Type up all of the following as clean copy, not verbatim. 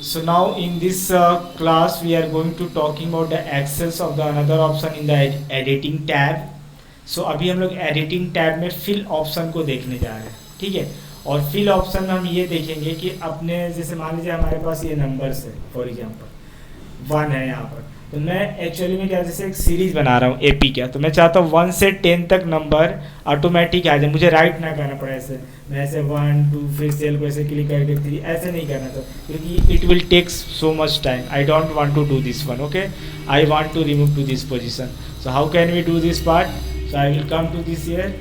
So now in this class we are going to talking about the access of the another option in the editing tab. So अभी हम लोग editing tab में fill option को देखने जा रहे हैं, ठीक है। और फिल ऑप्शन में हम ये देखेंगे कि अपने जैसे मान लीजिए हमारे पास ये नंबर्स है, फॉर एग्जांपल 1 है यहाँ पर, तो मैं एक्चुअली में क्या जैसे एक सीरीज बना रहा हूँ एपी का, तो मैं चाहता हूँ 1 से 10 तक नंबर ऑटोमेटिक आ जाए, मुझे राइट ना करना पड़े ऐसे, मैं ऐसे 1 2 फिर सेल को ऐसे क्लिक करके 3 ऐसे नहीं करना था, क्योंकि it will take so much time. I don't want to do this one, okay. I want to remove to this position. So how can we do this part? So I will come to this year,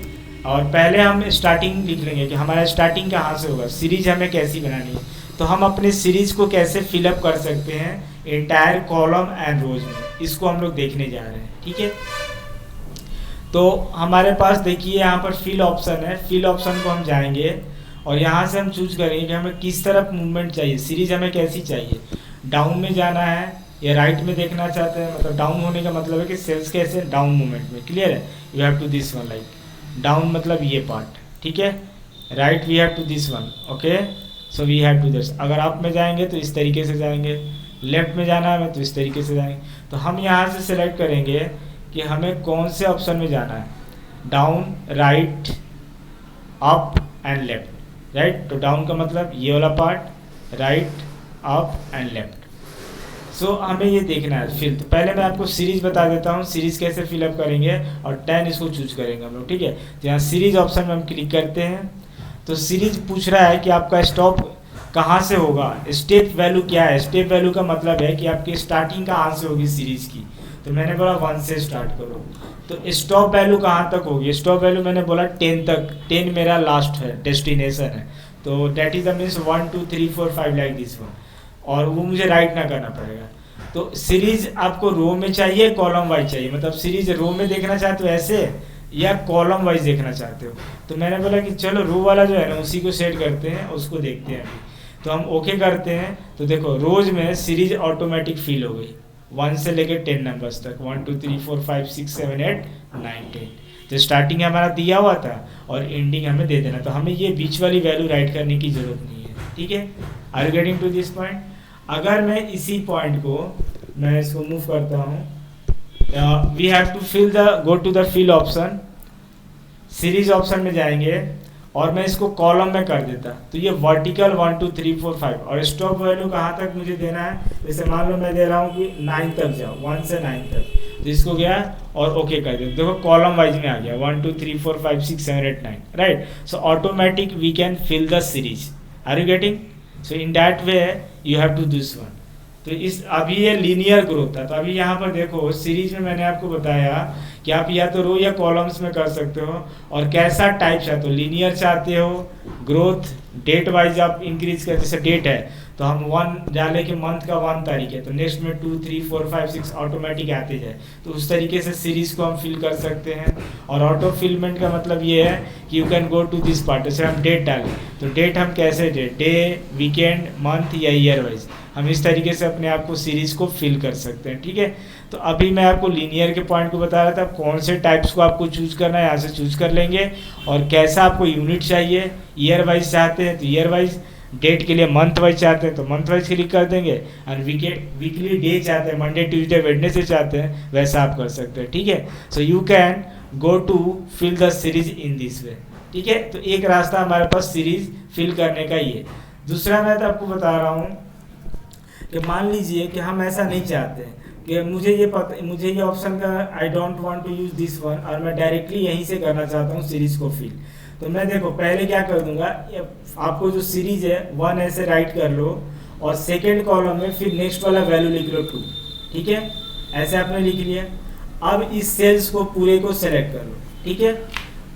और पहले हम starting लिख लेंगे कि हमारा starting कहाँ से होगा, सीरीज हमें कैसी बनानी है। तो हम अपने सीरीज को कैसे फिलअप कर सकते हैं एंटायर कॉलम एंड रोज में, इसको हम लोग देखने जा रहे हैं, ठीक है। तो हमारे पास देखिए यहाँ पर फिल ऑप्शन है, फिल ऑप्शन को हम जाएंगे और यहाँ से हम चूज करेंगे कि हमें किस तरफ मूवमेंट चाहिए, सीरीज हमें कैसी चाहिए, डाउन में जाना है या राइट में देखना चाहते हैं। मतलब डाउन होने का मतलब है कि सेल्स कैसे डाउन मूवमेंट में, क्लियर है। You have to this one, like down मतलब ये पार्ट, ठीक है। Right we have to this one, okay. So we have to this, अगर अप में जाएंगे तो इस तरीके से जाएंगे, लेफ्ट में जाना है तो इस तरीके से जाएंगे। तो हम यहाँ से सिलेक्ट करेंगे कि हमें कौन से ऑप्शन में जाना है, down, right, up and left. Right, तो डाउन का मतलब ये वाला part, right, up and left. So हमें ये देखना है फिल। तो पहले मैं आपको सीरीज बता देता हूँ, सीरीज कैसे फिलअप करेंगे और 10 इसको चूज करेंगे हम लोग, ठीक है। तो यहाँ सीरीज ऑप्शन में हम क्लिक करते हैं, तो सीरीज पूछ रहा है कि आपका स्टॉप कहाँ से होगा, स्टेप वैल्यू क्या है। स्टेप वैल्यू का मतलब है कि आपकी स्टार्टिंग कहाँ से होगी सीरीज की। तो मैंने बोला 1 से स्टार्ट करो, तो स्टॉप वैल्यू कहाँ तक होगी, स्टॉप वैल्यू मैंने बोला 10 तक, 10 मेरा लास्ट है, डेस्टिनेशन है। तो date is the means 1 2 3 4 5 like this one, और वो मुझे राइट ना करना पड़ेगा। तो सीरीज आपको रो में चाहिए, कॉलम वाइज चाहिए, मतलब सीरीज रो में देखना चाहते हो ऐसे या कॉलम वाइज देखना चाहते हो। तो मैंने बोला कि चलो रो वाला जो है ना उसी को सेट करते हैं, उसको देखते हैं अभी। तो हम ओके करते हैं, तो देखो रोज में सीरीज ऑटोमेटिक फिल हो गई 1 से लेकर 10 नंबर्स तक, 1 2 3 4 5 6 7 8 9 10। तो स्टार्टिंग हमारा दिया हुआ था और एंडिंग हमें दे देना, तो हमें ये बीच वाली वैल्यू राइट करने की जरूरत नहीं है, ठीक है। Are you getting to this point? अगर मैं इसी पॉइंट को मैं इसको मूव करता हूँ, we have to fill the, go to the fill option, series option में जाएंगे और मैं इसको कॉलम में कर देता, तो ये वर्टिकल 1 2 3 4 5, और स्टॉप वैल्यू कहाँ तक मुझे देना है, जैसे मान लो मैं दे रहा हूँ कि 9 तक जाओ, 1 से 9 तक, तो इसको गया और ओके कर दिया। देखो कॉलम वाइज में आ गया 1 2 3 4 5 6 7 8 9, right. So automatic we can fill the series. Are you getting? So in that way you have to this one. तो इस अभी ये लीनियर ग्रोथ था, तो अभी यहाँ पर देखो सीरीज में मैंने आपको बताया कि आप या तो रो या कॉलम्स में कर सकते हो, और कैसा टाइप चाहते हो, लीनियर चाहते हो, ग्रोथ, डेट वाइज आप इंक्रीज कर, जैसे डेट है तो हम 1 डाले कि मंथ का 1 तारीख है, तो नेक्स्ट में 2 3 4 5 6 ऑटोमेटिक आते जाए, तो उस तरीके से सीरीज को हम फिल कर सकते हैं। और ऑटो फिलमेंट का मतलब ये है कि you can go to this part, जैसे हम डेट डालें तो डेट हम कैसे डे, वीकेंड, मंथ या ईयर वाइज हम इस तरीके से अपने आप को सीरीज को फिल कर सकते हैं, ठीक है। तो अभी मैं आपको लीनियर के पॉइंट को बता रहा था, कौन से टाइप्स को आपको चूज करना है यहाँ से चूज कर लेंगे, और कैसा आपको यूनिट चाहिए, ईयर वाइज चाहते हैं तो ईयर वाइज, डेट के लिए मंथ वाइज चाहते हैं तो मंथ वाइज क्लिक कर देंगे, और वीकली डे चाहते हैं, मंडे ट्यूसडे वेडनेसडे चाहते हैं, वैसा आप कर सकते हैं, ठीक है। So you can go to fill the series in this way, ठीक है। तो एक रास्ता हमारे पास सीरीज फिल करने का ये। दूसरा मैं तो आपको बता रहा हूँ कि मान लीजिए कि हम ऐसा नहीं चाहते हैं कि मुझे ये ऑप्शन का I don't want to use this one, और मैं डायरेक्टली यहीं से करना चाहता हूँ सीरीज को फिल। तो मैं देखो पहले क्या कर दूंगा, आपको जो सीरीज है 1 ऐसे राइट कर लो, और सेकेंड कॉलम में फिर नेक्स्ट वाला वैल्यू लिख लो 2, ठीक है। ऐसे आपने लिख लिया। अब इस सेल्स को पूरे को सेलेक्ट कर लो, ठीक है।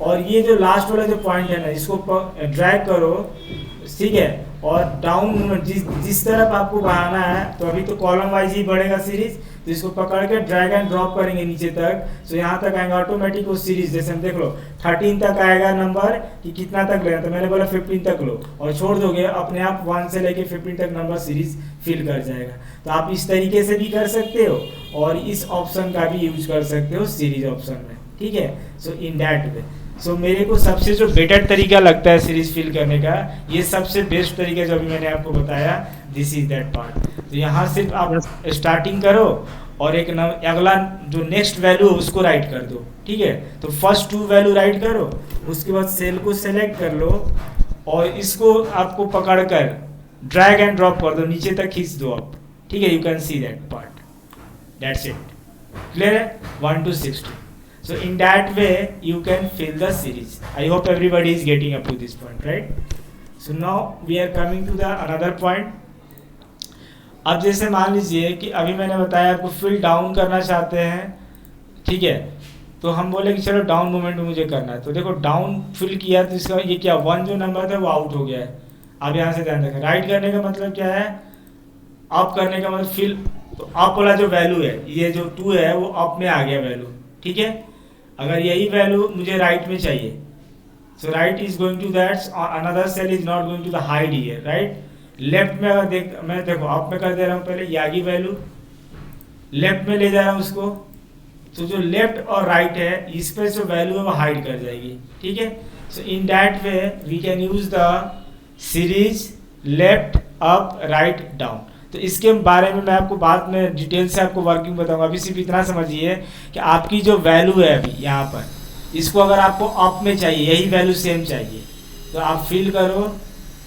और ये जो लास्ट वाला जो पॉइंट है ना, इसको ड्रैग करो, ठीक है। और डाउन जिस तरफ आपको बढ़ाना है, तो अभी तो कॉलम वाइज ही बढ़ेगा सीरीज, तो इसको पकड़ के ड्रैग एंड ड्रॉप करेंगे नीचे तक, तो यहाँ तक आएगा ऑटोमेटिक वो सीरीज। जैसे हम देख लो 13 तक आएगा नंबर कि कितना तक लेना, तो मैंने बोला 15 तक लो, और छोड़ दोगे अपने आप 1 से लेके 15 तक नंबर सीरीज फिल कर जाएगा। तो आप इस तरीके से भी कर सकते हो, और इस ऑप्शन का भी यूज कर सकते हो सीरीज ऑप्शन में, ठीक है। सो इन दैट वे सो मेरे को सबसे जो बेटर तरीका लगता है सीरीज फिल करने का, ये सबसे बेस्ट तरीका जो अभी मैंने आपको बताया, दिस इज दैट पार्ट। तो यहाँ सिर्फ आप स्टार्टिंग करो और एक अगला जो नेक्स्ट वैल्यू है उसको राइट कर दो, ठीक है। तो फर्स्ट 2 वैल्यू राइट करो, उसके बाद सेल को सेलेक्ट कर लो और इसको आपको पकड़ कर ड्रैग एंड ड्रॉप कर दो, नीचे तक खींच दो आप, ठीक है। You can see that part, that's it. Clear है? 1 to 60. So in that way you can fill the series. I hope everybody is getting up to this point, right? So now we are coming to the another point. अब जैसे मान लीजिए कि अभी मैंने बताया आपको फिल डाउन करना चाहते हैं, ठीक है। तो हम बोले कि चलो डाउन मूवमेंट में मुझे करना है, तो देखो डाउन फिल किया तो इसका ये क्या 1 जो नंबर था वो आउट हो गया है। अब यहाँ से ध्यान रखें, राइट करने का मतलब क्या है, अप करने का मतलब फिल, तो अप वाला जो वैल्यू है, ये जो 2 है वो अप में आ गया वैल्यू, ठीक है। अगर यही वैल्यू मुझे राइट में चाहिए, so right is going to that, another cell is not going to the hide here, right. Left में अगर मैं देखो अप में कर दे रहा हूँ, पहले यागी वैल्यू लेफ्ट में ले जा रहा हूँ उसको, तो जो लेफ्ट और राइट है इस पर जो वैल्यू है वो हाइड कर जाएगी, ठीक है। So in that way we can use the series left up right down. तो इसके बारे में मैं आपको बाद में डिटेल से आपको वर्किंग बताऊंगा। अभी सिर्फ इतना समझिए कि आपकी जो वैल्यू है अभी यहाँ पर, इसको अगर आपको अप में चाहिए, यही वैल्यू सेम चाहिए, तो आप फिल करो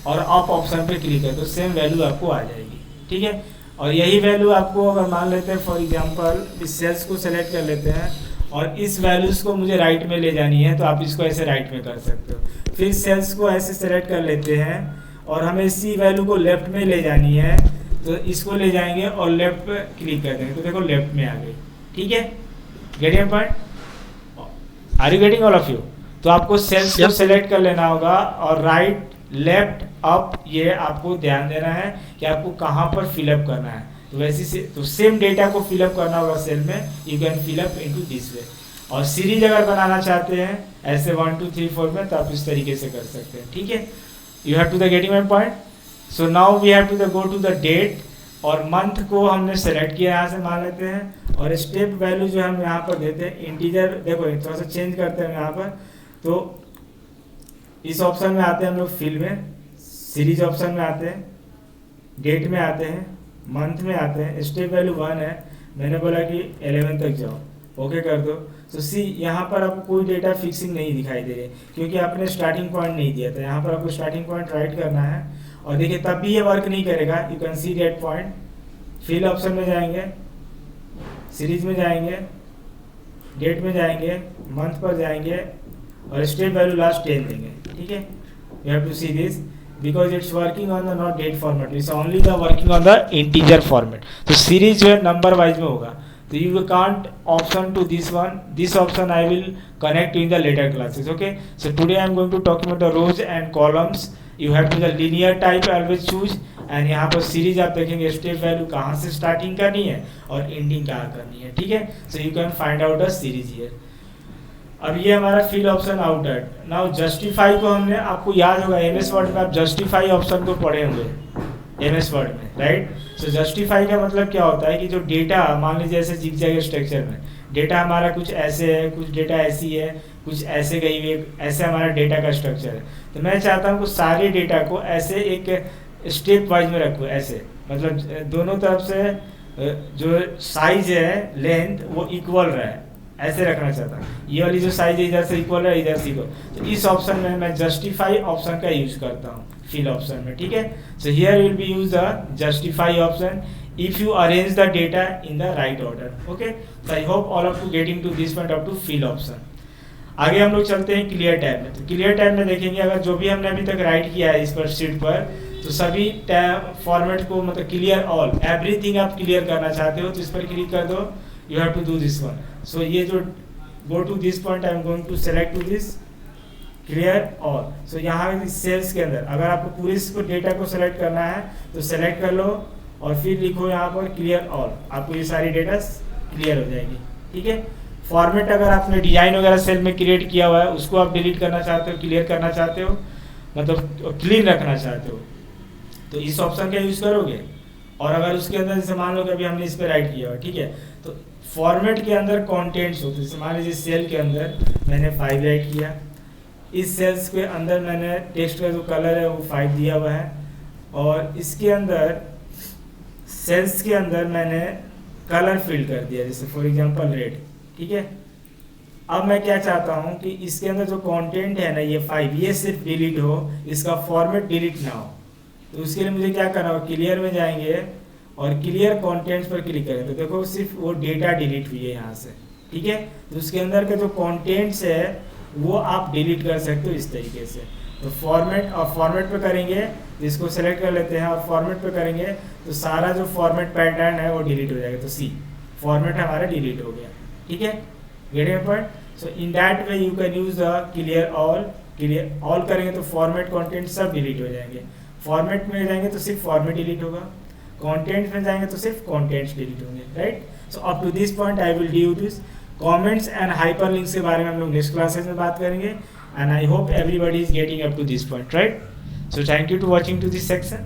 और अप ऑप्शन पे क्लिक करो, तो सेम वैल्यू आपको आ जाएगी, ठीक है। और यही वैल्यू आपको अगर मान लेते हैं फॉर एग्जांपल इस सेल्स को सेलेक्ट कर लेते हैं और इस वैल्यूज़ को मुझे राइट में ले जानी है, तो आप इसको ऐसे राइट में कर सकते हो। फिर सेल्स को ऐसे सेलेक्ट कर लेते हैं और हमें इसी वैल्यू को लेफ्ट में ले जानी है, तो इसको ले जाएंगे और लेफ्ट पे क्लिक कर देंगे, तो देखो लेफ्ट में आ गई, ठीक है। Getting point? Are you getting all of you? तो आपको सेल्स को सेलेक्ट कर लेना होगा और राइट लेफ्ट अप, ये आपको ध्यान देना है कि आपको कहाँ पर फिलअप करना है। तो वैसे से तो सेम डेटा को फिलअप करना होगा सेल में, you can fill up into this way. और सीरीज अगर बनाना चाहते हैं ऐसे 1 2 3 4 में, तो आप इस तरीके से कर सकते हैं, ठीक है। You have to the getting my point. So now we have to the go to the date, और मंथ को हमने सेलेक्ट किया, यहाँ से मान लेते हैं, और स्टेप वैल्यू जो हम यहाँ पर देते हैं इंटीजर, देखो थोड़ा सा चेंज करते हैं यहाँ पर। तो इस ऑप्शन में आते हैं हम लोग, फिल में, सीरीज ऑप्शन में आते हैं, डेट में आते हैं, मंथ में आते हैं, स्टेप वैल्यू 1 है, मैंने बोला कि 11 तक जाओ, ओके कर दो। तो सी यहाँ पर आपको कोई डेटा फिक्सिंग नहीं दिखाई दे रही, क्योंकि आपने स्टार्टिंग पॉइंट नहीं दिया था। यहाँ पर आपको स्टार्टिंग पॉइंट राइट करना है, और देखिए तब भी ये वर्क नहीं करेगा। You can see that point. Fill option में जाएंगे, सीरीज में जाएंगे, डेट में जाएंगे, मंथ पर जाएंगे, और स्टेप वैल्यू लास्ट 10 देंगे, ठीक है। You have to see this because it's working on the not date format, it's only the working on the integer format. तो सीरीज जो है नंबर वाइज में होगा, तो you can't option to this one, this option I will connect in the later classes, okay. So today I am going to talk about the rows and columns. You have to the linear type always choose, and यहाँ पर series आप देखेंगे step value कहाँ से starting करनी है और ending कहाँ करनी है, ठीक है। So you can find out the series here. अब ये हमारा फिल ऑप्शन आउट है। नाउ जस्टिफाई को हमने, आपको याद होगा एमएस वर्ड में आप जस्टिफाई ऑप्शन को पढ़े होंगे एमएस वर्ड में, राइट। सो जस्टिफाई का मतलब क्या होता है कि जो डेटा, मान लीजिए ऐसे जिगजैग स्ट्रक्चर में डेटा हमारा कुछ ऐसे है, कुछ डेटा ऐसी है, कुछ ऐसे गई हुई, ऐसे हमारा डेटा का स्ट्रक्चर है। तो मैं चाहता हूँ कि सारे डेटा को ऐसे एक स्टेप वाइज में रखो, ऐसे मतलब दोनों तरफ से जो साइज है लेंथ वो इक्वल रहे, ऐसे रखना चाहता हूँ। ये वाली जो साइज है इधर से इक्वल है, इधर से इक्वल। तो इस ऑप्शन में मैं जस्टिफाई ऑप्शन का यूज करता हूँ फिल ऑप्शन में, ठीक है। So here will be use the justify option if you arrange the data in the right order, okay. So I hope all of you getting to this point up to fill option. आगे हम लोग चलते हैं clear tab में। तो clear tab में देखेंगे अगर जो भी हमने अभी तक राइट किया है इस पर शीट पर, तो सभी टैब फॉर्मेट को मतलब क्लियर ऑल, एवरीथिंग आप क्लियर करना चाहते हो तो इस पर क्लिक कर दो। You have to do this one. So ये जो go to this point I am going to select to this clear all. So यहाँ सेल्स के अंदर अगर आपको पूरे इसको डेटा को सेलेक्ट करना है तो सेलेक्ट कर लो और फिर लिखो यहाँ पर क्लियर ऑल, आपको ये सारी डेटा क्लियर हो जाएगी, ठीक है। फॉर्मेट अगर आपने डिजाइन वगैरह सेल में क्रिएट किया हुआ है उसको आप डिलीट करना चाहते हो, क्लियर करना चाहते हो, मतलब क्लीन रखना चाहते हो, तो इस ऑप्शन का यूज़ करोगे। और अगर उसके अंदर जैसे मान लो कि अभी हमने इस पर राइट किया हुआ, ठीक है, तो फॉर्मेट के अंदर कॉन्टेंट्स होते हैं। जैसे मान लीजिए सेल के अंदर मैंने 5 राइट किया, इस सेल्स के अंदर मैंने टेक्स्ट का जो कलर है वो 5 दिया हुआ है, और इसके अंदर सेल्स के अंदर मैंने कलर फिल कर दिया, जैसे फॉर एग्जांपल रेड। ठीक है, अब मैं क्या चाहता हूँ कि इसके अंदर जो कंटेंट है ना ये 5, ये सिर्फ डिलीट हो, इसका फॉर्मेट डिलीट ना हो। तो उसके लिए मुझे क्या करना होगा, क्लियर में जाएंगे और क्लियर कंटेंट्स पर क्लिक करें, तो देखो सिर्फ वो डेटा डिलीट हुई है यहाँ से। ठीक है, तो उसके अंदर के जो कंटेंट्स है वो आप डिलीट कर सकते हो इस तरीके से। तो फॉर्मेट, और फॉर्मेट पे करेंगे, इसको सेलेक्ट कर लेते हैं और फॉर्मेट पे करेंगे तो सारा जो फॉर्मेट पैटर्न है वो डिलीट हो जाएगा। तो सी फॉर्मेट हमारा डिलीट हो गया। ठीक है, get your point. So in that way you can use the clear all. Clear all करेंगे तो फॉर्मेट कंटेंट सब डिलीट हो जाएंगे। फॉर्मेट में जाएंगे तो सिर्फ फॉर्मेट डिलीट होगा, कंटेंट्स में जाएंगे तो सिर्फ कंटेंट्स डिलीट होंगे, right. So up to this point I will do this. Comments and hyperlinks के बारे में हम लोग नेक्स्ट क्लासेस में बात करेंगे, and I hope everybody is getting up to this point, right. So thank you to watching to this section.